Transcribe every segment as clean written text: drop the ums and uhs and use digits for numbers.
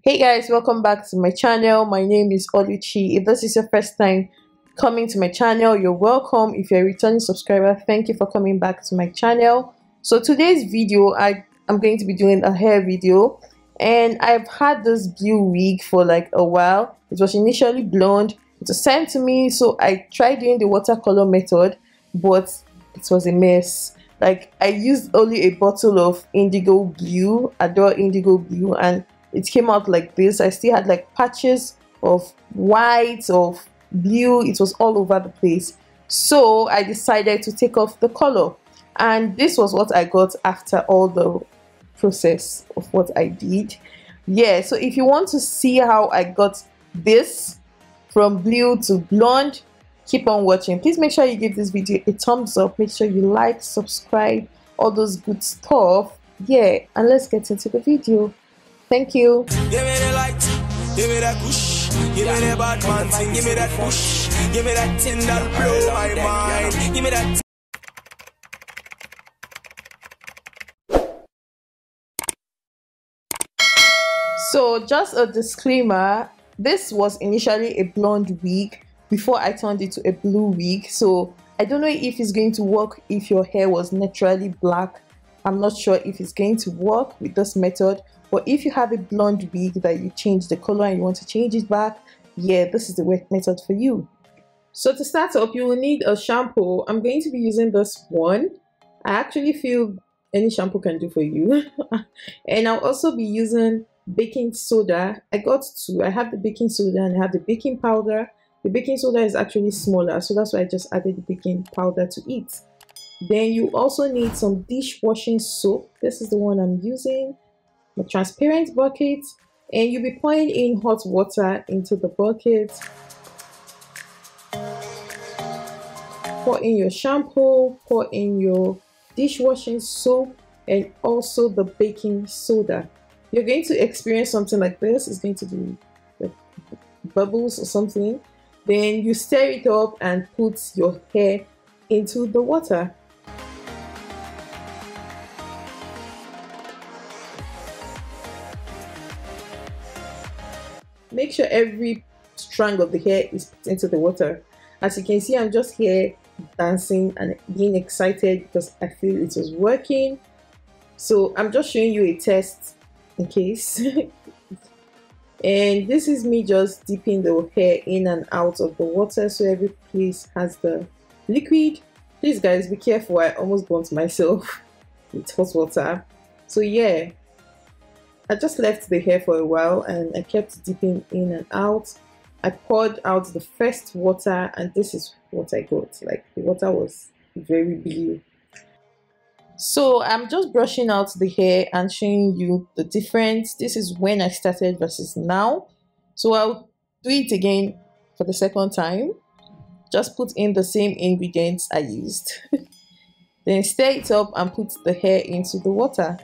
Hey guys, welcome back to my channel. My name is Oluchi. If this is your first time coming to my channel, you're welcome. If you're a returning subscriber, thank you for coming back to my channel. So today's video, I'm going to be doing a hair video, and I've had this blue wig for like a while. It was initially blonde. It was sent to me, so I tried doing the watercolor method, but it was a mess. Like, I used only a bottle of indigo blue, Adore indigo blue, and it came out like this. I still had like patches of white, of blue. It was all over the place. So I decided to take off the color, and this was what I got after all the process of what I did. Yeah, so if you want to see how I got this from blue to blonde, keep on watching. Please make sure you give this video a thumbs up. Make sure you like, subscribe, all those good stuff. Yeah, and let's get into the video. Thank you. Give me the light, give me that push, give me the bad man thing, give me that push, give me that thing that blow my mind, give me that. So just a disclaimer, this was initially a blonde wig before I turned it to a blue wig. So I don't know if it's going to work if your hair was naturally black. I'm not sure if it's going to work with this method. But if you have a blonde wig that you change the color and you want to change it back, yeah, this is the method for you. So to start up, you will need a shampoo. I'm going to be using this one. I actually feel any shampoo can do for you. And I'll also be using baking soda. I got two. I have the baking soda and I have the baking powder. The baking soda is actually smaller, so that's why I just added the baking powder to it. Then you also need some dishwashing soap. This is the one I'm using. A transparent bucket, and you'll be pouring in hot water into the bucket. Pour in your shampoo, pour in your dishwashing soap, and also the baking soda. You're going to experience something like this. It's going to be like bubbles or something. Then you stir it up and put your hair into the water. Make sure every strand of the hair is put into the water. As you can see, I'm just here dancing and being excited because I feel it was working. So I'm just showing you a test in case. And this is me just dipping the hair in and out of the water so every place has the liquid. Please guys, be careful. I almost burnt myself with hot water. So yeah, I just left the hair for a while and I kept dipping in and out. I poured out the first water and this is what I got. Like, the water was very blue. So I'm just brushing out the hair and showing you the difference. This is when I started versus now. So I'll do it again for the second time. Just put in the same ingredients I used. Then stir it up and put the hair into the water.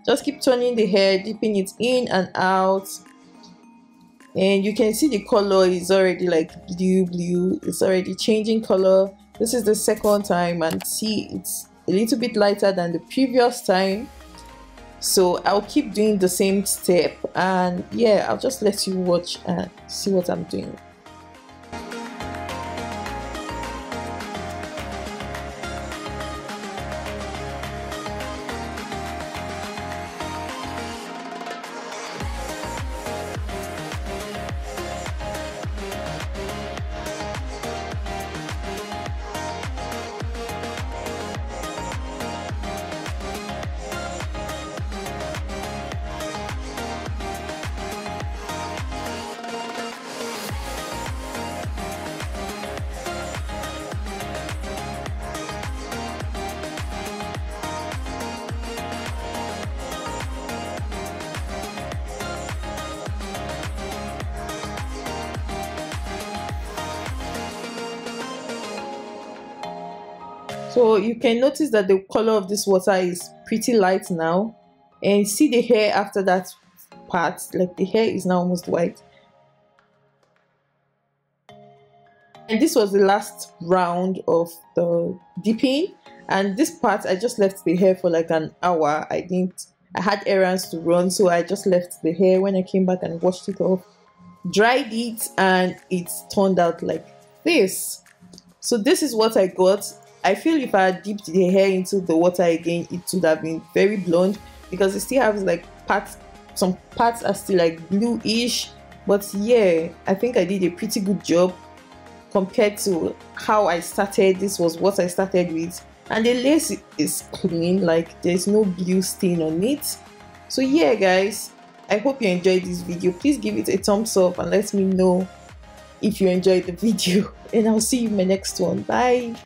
Just keep turning the hair, dipping it in and out. And you can see the color is already like blue. It's already changing color. This is the second time, and see, it's a little bit lighter than the previous time. So I'll keep doing the same step, and yeah, I'll just let you watch and see what I'm doing. So you can notice that the color of this water is pretty light now, and see the hair after that part, like the hair is now almost white. And this was the last round of the dipping, and this part I just left the hair for like an hour. I I had errands to run, so I just left the hair. When I came back and washed it off, dried it, and it turned out like this. So this is what I got. I feel if I had dipped the hair into the water again, it would have been very blonde, because it still has like parts, some parts are still like bluish. But yeah, I think I did a pretty good job compared to how I started. This was what I started with, and the lace is clean, like there's no blue stain on it. So yeah guys, I hope you enjoyed this video. Please give it a thumbs up and let me know if you enjoyed the video, and I'll see you in my next one. Bye.